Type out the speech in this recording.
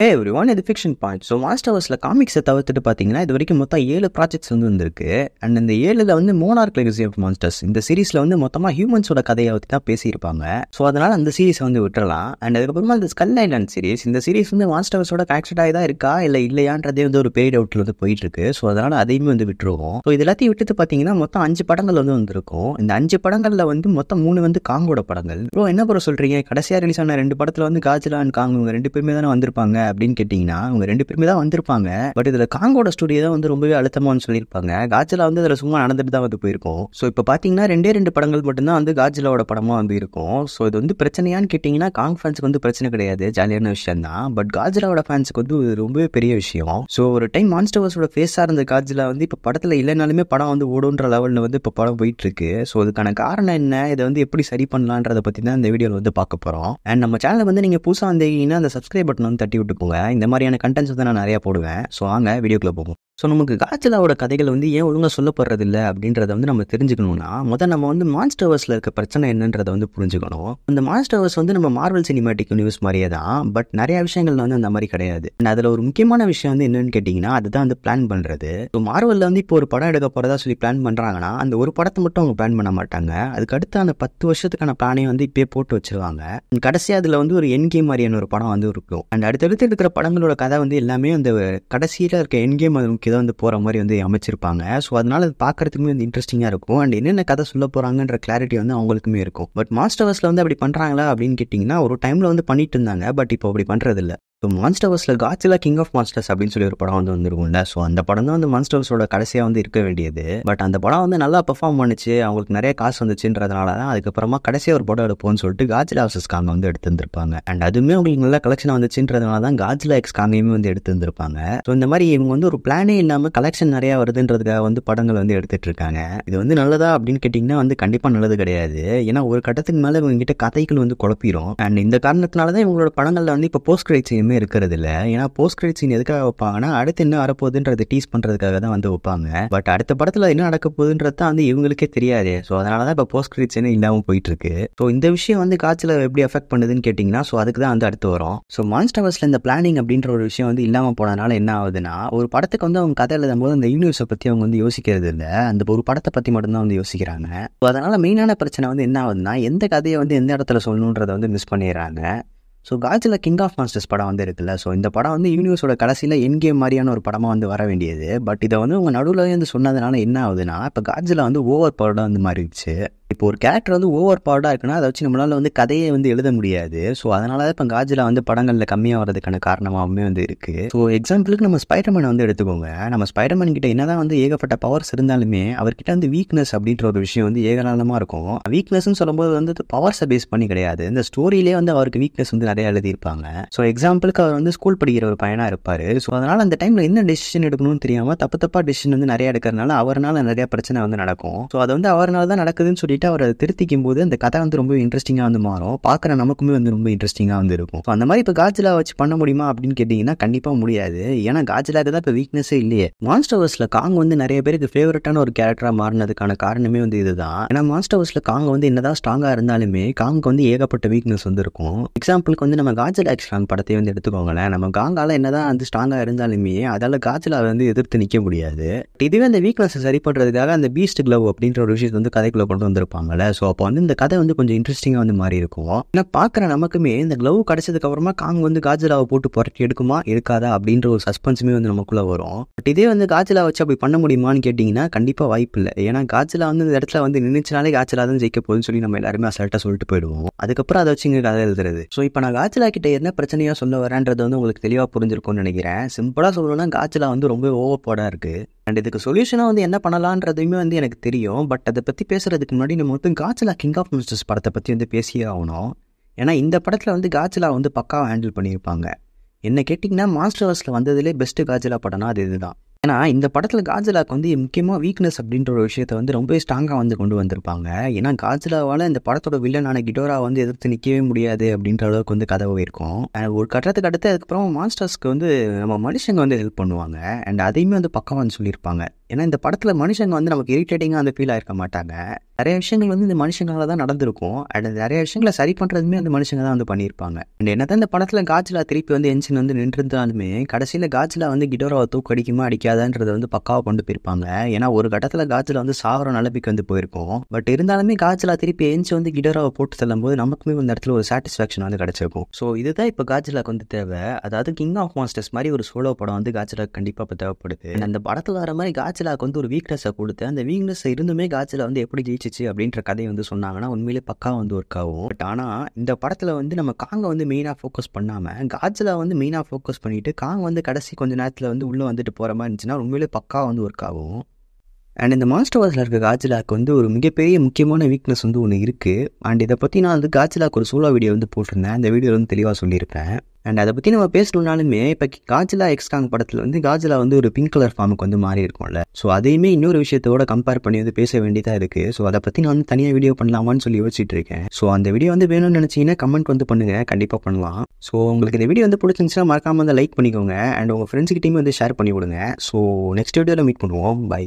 ஹே everyone, இது fiction point. So மாஸ்டர்வர்ஸில் காமிக்ஸை தவிர்த்துட்டு பார்த்தீங்கன்னா இது வரைக்கும் மொத்தம் 7 ப்ராஜெக்ட்ஸ் வந்திருக்கு. அண்ட் இந்த 7ல் மோனார்க் லெகசி ஆஃப் மான்ஸ்டர்ஸ் இந்த சீரிஸில் மொத்தமாக ஹியூமன்ஸோட கதையை பற்றி தான் பேசியிருப்பாங்க. ஸோ அதனால் அந்த சீரிஸை விட்டுறலாம். அண்ட் அதுக்கப்புறமா இந்த ஸ்கல் ஐலாண்ட் சீரிஸ், இந்த சீரிஸ் மாஸ்டர்வர்ஸோட கனெக்டட் ஆகி தான் இருக்கா இல்லை இல்லையான்றதே ஒரு பெய்ட் அவுட்டில் போயிட்டு இருக்கு. ஸோ அதனால் அதையுமே விட்டுருவோம். ஸோ இது எல்லாத்தையும் விட்டுட்டு பார்த்தீங்கன்னா மொத்தம் 5 படங்கள் வந்திருக்கும். இந்த 5 படங்களில் மொத்தம் 3 காங்கோட படங்கள். ப்ரோ என்ன ப்ரோ சொல்கிறீங்க? கடைசியாக ரிலீஸ் ஆன 2 படத்தில் காஜிலா அண்ட் காங் இவங்க 2 பேருமே தானே வந்திருப்பாங்க அப்படின்னு கேட்டிங்கன்னா அவங்க 2 பேருமே தான் வந்திருப்பாங்க. பட் இதில் காங்கோட ஸ்டோரியை தான் ரொம்பவே அழுத்தமானு சொல்லியிருப்பாங்க. காஜிலா அதில் சும்மா நடந்துட்டு தான் போயிருக்கும். ஸோ இப்போ பார்த்தீங்கன்னா 2 படங்கள் மட்டும்தான் காஜிலாவோட படமாக இருக்கும். ஸோ இது பிரச்சனையான்னு கேட்டிங்கன்னா காங் ஃபேன்ஸுக்கு பிரச்சனை கிடையாது, ஜாலியான விஷயம் தான். பட் காஜிலாவோட ஃபேன்ஸுக்கு ரொம்பவே பெரிய விஷயம். ஸோ ஒரு டைம் மான்ஸ்டர்வர்ஸோட ஃபேஸாக இருந்த காஜிலா இப்போ படத்தில் இல்லைனாலுமே படம் ஓடுன்ற லெவலில் இப்போ படம் போயிட்டு இருக்கு. ஸோ அதுக்கான காரணம் என்ன, இதை எப்படி சரி பண்ணலான்றதை பற்றி தான் இந்த வீடியோவில் பார்க்க போகிறோம். அண்ட் நம்ம சேனலை நீங்கள் புதுசாக வந்தீங்கன்னா அந்த சப்ஸ்கிரைப் பட்டன் தட்டி விட்டு போங்க. இந்த மாதிரியான கண்டென்ட்ஸ் நான் நிறையா போடுவேன். ஸோ வாங்க வீடியோக்குள்ளே போகும். ஸோ நமக்கு காஜிலாவோட கதைகள் ஏன் ஒழுங்காக சொல்லப்படுறதில்லை அப்படின்றத நம்ம தெரிஞ்சுக்கணும்னா முதல் நம்ம மான்ஸ்டர்வர்ஸில் இருக்க பிரச்சனை என்னன்றதை புரிஞ்சுக்கணும். இந்த மான்ஸ்டர்வர்ஸ் நம்ம மார்வல் சினிமேட்டிக் யூனிவர்ஸ் மாதிரியே தான். பட் நிறைய விஷயங்கள் அந்த மாதிரி கிடையாது. அதில் ஒரு முக்கியமான விஷயம் என்னன்னு கேட்டிங்கன்னா அதுதான் பிளான் பண்ணுறது. ஸோ மார்வலில் இப்போ ஒரு படம் எடுக்க போகிறதா சொல்லி பிளான் பண்ணுறாங்கன்னா அந்த ஒரு படத்தை மட்டும் அவங்க பிளான் பண்ண மாட்டாங்க. அதுக்கடுத்து அந்த 10 வருஷத்துக்கான பிளானே இப்பயே போட்டு வச்சிருவாங்க. கடைசியாக அதில் ஒரு என் கேம் மாதிரியான ஒரு படம் இருக்கும். அண்ட் அடுத்தடுத்து இருக்கிற படங்களோட கதை எல்லாமே அந்த கடைசியில் இருக்க என் கேம் இதை போகிற மாதிரி அமைச்சிருப்பாங்க. ஸோ அதனால அது பார்க்கறதுக்குமே இன்ட்ரெஸ்டிங்காக இருக்கும். அண்ட் என்னென்ன கதை சொல்ல போகிறாங்கன்ற கிளாரிட்டி அவங்களுக்குமே இருக்கும். பட் மாஸ்டர்வர்ஸில் அப்படி பண்ணுறாங்களா அப்படின்னு கேட்டிங்கன்னா ஒரு டைமில் பண்ணிட்டு இருந்தாங்க. பட் இப்போ அப்படி பண்ணுறதில்ல. ஸோ மான்ஸ்டர்வர்ஸில் காஜிலா கிங் ஆஃப் மான்ஸ்டர்ஸ் அப்படின்னு சொல்லி ஒரு படம் வந்துருக்கும்ல. ஸோ அந்த படம் தான் மான்ஸ்டர்வர்ஸோட கடைசியாக இருக்க வேண்டியது. பட் அந்த படம் நல்லா பெர்ஃபார்ம் பண்ணிச்சு, அவங்களுக்கு நிறைய காசு வந்துச்சுன்றதுனால தான் அதுக்கப்புறமா கடைசியாக ஒரு படம் எடுப்போம்னு சொல்லிட்டு காஜிலா வர்சஸ் காங் எடுத்துருந்துருப்பாங்க. அண்ட் அதுவுமே அவங்களுக்கு நல்ல கலெக்ஷன் வந்துச்சுன்றதுனால தான் காஜிலா எக்ஸ் காங்கையுமே எடுத்துருந்துருப்பாங்க. ஸோ இந்த மாதிரி இவங்க ஒரு பிளானே இல்லாமல் கலெக்ஷன் நிறையா வருதுன்றதுக்காக படங்கள் எடுத்துட்டு இருக்காங்க. இது நல்லதா அப்படின்னு கேட்டிங்கன்னா கண்டிப்பாக நல்லது கிடையாது. ஏன்னா ஒரு கட்டத்துக்கு மேலே இவங்ககிட்ட கதைகள் குழப்பிடும். அண்ட் இந்த காரணத்தினால தான் இவங்களோட படங்களில் இப்போ போஸ்ட் கிரெடிட்ஸ் இருக்கிறது இல்ல. ஏன்னா போஸ்ட் கிரெடிட் சீன் எதுக்காக வைப்பாங்கன்னா அடுத்து என்ன வரப்போகுதுன்றதை டீஸ் பண்றதுக்காக தான் வைப்பாங்க. பட் அடுத்த படத்துல என்ன நடக்க போகுதுன்றது தான் இவங்களுக்கே தெரியாது. ஸோ அதனாலதான் இப்போ போஸ்ட் கிரெடிட் சீன் இல்லாம போயிட்டு இருக்கு. ஸோ இந்த விஷயம் காட்சியில எப்படி அஃபெக்ட் பண்ணுதுன்னு கேட்டீங்கன்னா ஸோ அதுக்கு தான் அடுத்து வரும். ஸோ மான்ஸ்டர்வர்ஸ்ல இந்த பிளானிங் அப்படின்ற ஒரு விஷயம் இல்லாம போனதுனால என்ன ஆகுதுன்னா ஒரு படத்துக்கு அவங்க கதை எழுதும் போது அந்த யூனிவர்ஸை பத்தி அவங்க யோசிக்கிறது இல்லை, அந்த ஒரு படத்தை பத்தி மட்டும்தான் யோசிக்கிறாங்க. ஸோ அதனால மெயினான பிரச்சனை என்ன ஆகுதுன்னா எந்த கதையை எந்த இடத்துல சொல்லணுன்றதை மிஸ் பண்ணிடுறாங்க. ஸோ காஜிலா கிங் ஆஃப் மான்ஸ்டர்ஸ் படம் இருக்குல்ல. ஸோ இந்த படம் யூனிவர்ஸோட கடைசியில் என் கேம் மாதிரியான ஒரு படமாக வர வேண்டியது. பட் இதை உங்கள் நடுவில் சொன்னதுனால என்ன ஆகுதுன்னா இப்போ காஜிலா ஓவர் பவர்டாக மாறிடுச்சு. இப்போ ஒரு கேரக்டர் ஓவர் பவர்டாக இருக்குன்னா அதை வச்சு நம்மளால் கதையை எழுத முடியாது. ஸோ அதனால தான் இப்போ காஜிலா படங்களில் கம்மியாக வரதுக்கான காரணமாகவுமே இருக்குது. ஸோ எக்ஸாம்பிளுக்கு நம்ம ஸ்பைடர்மேன் எடுத்துக்கோங்க. நம்ம ஸ்பைடர்மேன் கிட்ட என்னதான் ஏகப்பட்ட பவர்ஸ் இருந்தாலுமே அவர்கிட்ட வீக்னஸ் அப்படின்ற ஒரு விஷயம் ஏகநாளமாக இருக்கும். வீக்னஸ்ன்னு சொல்லும்போது பவர்ஸை பேஸ் பண்ணி கிடையாது, இந்த ஸ்டோரியிலே அவருக்கு வீக்னஸ் நிறைய எழுதியிருப்பாங்க. ஸோ எக்ஸாம்பிளுக்கு அவர் ஸ்கூல் படிக்கிற ஒரு பையனாக இருப்பார். ஸோ அதனால அந்த டைமில் என்ன டெசிஷன் எடுக்கணும்னு தெரியாமல் தப்பா டெசிஷன் நிறைய எடுக்கிறதுனால அவரால் நிறைய பிரச்சனை நடக்கும். ஸோ அது அவரால் தான் நடக்குதுன்னு சொல்லிட்டு அவர் அதை திருத்திக்கும் போது அந்த கதை ரொம்ப இன்ட்ரெஸ்டிங்காக மாறும். பார்க்குற நமக்குமே ரொம்ப இன்ட்ரெஸ்டிங்காக இருக்கும். ஸோ அந்த மாதிரி இப்போ காஜிலா வச்சு பண்ண முடியுமா அப்படின்னு கேட்டிங்கன்னா கண்டிப்பாக முடியாது. ஏன்னா காஜிலாக்கு தான் இப்போ வீக்னஸே இல்லையே. மான்ஸ்டர்வர்ஸில் காங் நிறைய பேருக்கு ஃபேவரட்டான ஒரு கேரக்டராக மாறினதுக்கான காரணமே இதுதான். ஏன்னா மான்ஸ்டர்வர்ஸில் காங் என்னதான் ஸ்ட்ராங்காக இருந்தாலுமே காங்க்கு ஏகப்பட்ட வீக்னஸ் இருக்கும். எக்ஸாம்பிளுக்கு நம்ம காஜிலா எக்ஸ் காங் படத்தை எடுத்துக்கோங்களேன். நம்ம காங்கால என்னதான் ஸ்ட்ராங்காக இருந்தாலுமே அதால காஜிலா எதிர்த்து நிற்க முடியாது. இதுவே அந்த வீக்னஸ் சரி பண்ணுறதுக்காக அந்த பீஸ்ட் க்ளவ் அப்படின்ற ஒரு விஷயத்தை கதைக்குள்ள கொண்டு வந்திருப்பாங்கல்ல. ஸோ அப்போ இந்த கதை கொஞ்சம் இன்ட்ரெஸ்டிங்காக மாறி இருக்கும். ஏன்னா பார்க்குற நமக்குமே இந்த க்ளவ் கிடைச்சதுக்கு அப்புறமா காங் காஜிலாவை போட்டு புரட்டி எடுக்குமா எடுக்காதா அப்படின்ற ஒரு சஸ்பென்ஸுமே நமக்குள்ள வரும். பட் இதே காஜிலா வச்சு அப்படி பண்ண முடியுமான்னு கேட்டிங்கன்னா கண்டிப்பாக வாய்ப்பு இல்லை. ஏன்னா காஜிலா இந்த இடத்துல நினைச்சனாலே காஜிலா தான் ஜெயிக்க போகுதுன்னு சொல்லி நம்ம எல்லாருமே அசால்ட்டாக சொல்லிட்டு போயிடுவோம். அதுக்கப்புறம் அதை வச்சு இங்கே கதை எழுதுறது. ஸோ இப்போ நான் காஜிலா கிட்ட என்ன பிரச்சனையாக சொல்ல வரேன்றது உங்களுக்கு தெளிவாக புரிஞ்சிருக்கும்னு நினைக்கிறேன். சிம்பிளாக சொல்லணும்னா காஜிலா ரொம்ப ஓவர் பவர்டாக இருக்கு. அண்ட் இதுக்கு சொல்யூஷனாக என்ன பண்ணலான்றதுமே எனக்கு தெரியும். பட் அதை பற்றி பேசுறதுக்கு முன்னாடி நம்ம காஜிலா கிங் ஆஃப் மான்ஸ்டர்ஸ் படத்தை பற்றி பேசியே ஆகணும். ஏன்னா இந்த படத்தில் காஜிலா பக்காவாக ஹேண்டில் பண்ணியிருப்பாங்க. என்ன கேட்டிங்கன்னா மாஸ்டர்வர்ஸில் வந்ததுலேயே பெஸ்ட்டு காஜிலா படம்னா அது இதுதான். ஏன்னா இந்த படத்தில் காஜிலாக்கு முக்கியமாக வீக்னஸ் அப்படின்ற ஒரு விஷயத்தை ரொம்ப ஸ்ட்ராங்காக கொண்டு வந்திருப்பாங்க. ஏன்னா காஜிலாவால் இந்த படத்தோட வில்லனான கிடோரா எதிர்த்து நிற்கவே முடியாது அப்படின்ற அளவுக்கு கதவு இருக்கும். ஒரு கட்டத்துக்கு அடுத்து அதுக்கப்புறம் மான்ஸ்டர்ஸ்க்கு நம்ம மனுஷங்க ஹெல்ப் பண்ணுவாங்க. அண்ட் அதையுமே பக்கமாக சொல்லியிருப்பாங்க. ஏன்னா இந்த படத்தில் மனுஷங்க வந்து நமக்கு இரிட்டேட்டிங்காக அந்த ஃபீல் ஆயிருக்க மாட்டாங்க. நிறைய விஷயங்கள் வந்து இந்த மனுஷங்களால தான் நடந்திருக்கும். அண்ட் நிறைய விஷயங்களை சரி பண்ணுறதுமே அந்த மனுஷங்க தான் வந்து பண்ணியிருப்பாங்க. அண்ட் என்னதான் இந்த படத்தில் காஜிலா திருப்பி வந்து என்ஜின் வந்து நின்றுருந்தாலுமே கடைசியில் காஜிலா வந்து கிடோராவை தூக்கடிக்குமா அடிக்காதான்றதை வந்து பக்காவாக கொண்டு போயிருப்பாங்க. ஏன்னா ஒரு கட்டத்தில் காஜிலா வந்து சாகர நிலைமைக்கு வந்து போயிருக்கும். பட் இருந்தாலுமே காஜிலா திருப்பி எஞ்சி வந்து கிடோராவை போட்டு செல்லும் போது நமக்குமே இந்த இடத்துல ஒரு சாட்டிஸ்ஃபேக்ஷன் வந்து கிடைச்சிருக்கும். ஸோ இதுதான் இப்போ காஜிலாக்கு வந்து தேவை. அதாவது கிங் ஆஃப் மான்ஸ்டர்ஸ் மாதிரி ஒரு சோலோ படம் வந்து காஜிலாக்கு கண்டிப்பாக இப்போ தேவைப்படுது. அந்த படத்தில் வர மாதிரி காஜிலாக்கு வந்து ஒரு வீக்னஸை கொடுத்து அந்த வீக்னஸ் இருந்துமே காஜிலா வந்து எப்படி ஜெயிச்சிச்சு அப்படின்ற கதையை வந்து சொன்னாங்கன்னா உண்மையிலே பக்கா வந்து ஒர்க் ஆகும். பட் ஆனால் இந்த படத்தில் வந்து நம்ம காங்கை வந்து மெயினாக ஃபோக்கஸ் பண்ணாமல் காஜிலா வந்து மெயினாக ஃபோக்கஸ் பண்ணிட்டு காங் வந்து கடைசி கொஞ்சம் நேரத்தில் வந்து உள்ளே வந்துட்டு போகிற மாதிரி இருந்துச்சுன்னா உண்மையிலே பக்கா வந்து ஒர்க் ஆகும். அண்ட் இந்த மாஸ்டர்வர்ஸில் இருக்க காஜிலாக்கு வந்து ஒரு மிகப்பெரிய முக்கியமான வீக்னஸ் வந்து ஒன்று இருக்குது. அண்ட் இதை பற்றி நான் வந்து காஜிலாக்கு ஒரு சோலோ வீடியோ வந்து போட்டிருந்தேன். அந்த வீடியோ வந்து தெளிவாக சொல்லியிருப்பேன். அண்ட் அதை பற்றி நம்ம பேசணுன்னாலுமே இப்போ காஜிலா எக்ஸ் காங் படத்தில் வந்து காஜிலா வந்து ஒரு பிங்க் கலர் ஃபார்முக்கு வந்து மாறி இருக்கும்ல. ஸோ அதையுமே இன்னொரு விஷயத்தோட கம்பேர் பண்ணி வந்து பேச வேண்டியதாக இருக்குது. ஸோ அதை பற்றி நான் வந்து தனியாக வீடியோ பண்ணலாமான்னு சொல்லி யோசிச்சுட்டு இருக்கேன். ஸோ அந்த வீடியோ வந்து வேணும்னு நினச்சிங்கன்னா கமெண்ட் வந்து பண்ணுங்கள், கண்டிப்பாக பண்ணலாம். ஸோ உங்களுக்கு இந்த வீடியோ வந்து பிடிச்சிருந்துச்சுன்னா மறக்காமல் வந்து லைக் பண்ணிக்கோங்க. அண்ட் உங்கள் ஃப்ரெண்ட்ஸ்கிட்டையுமே வந்து ஷேர் பண்ணி விடுங்க. ஸோ நெக்ஸ்ட் வீடியோவில் மீட் பண்ணுவோம். பை.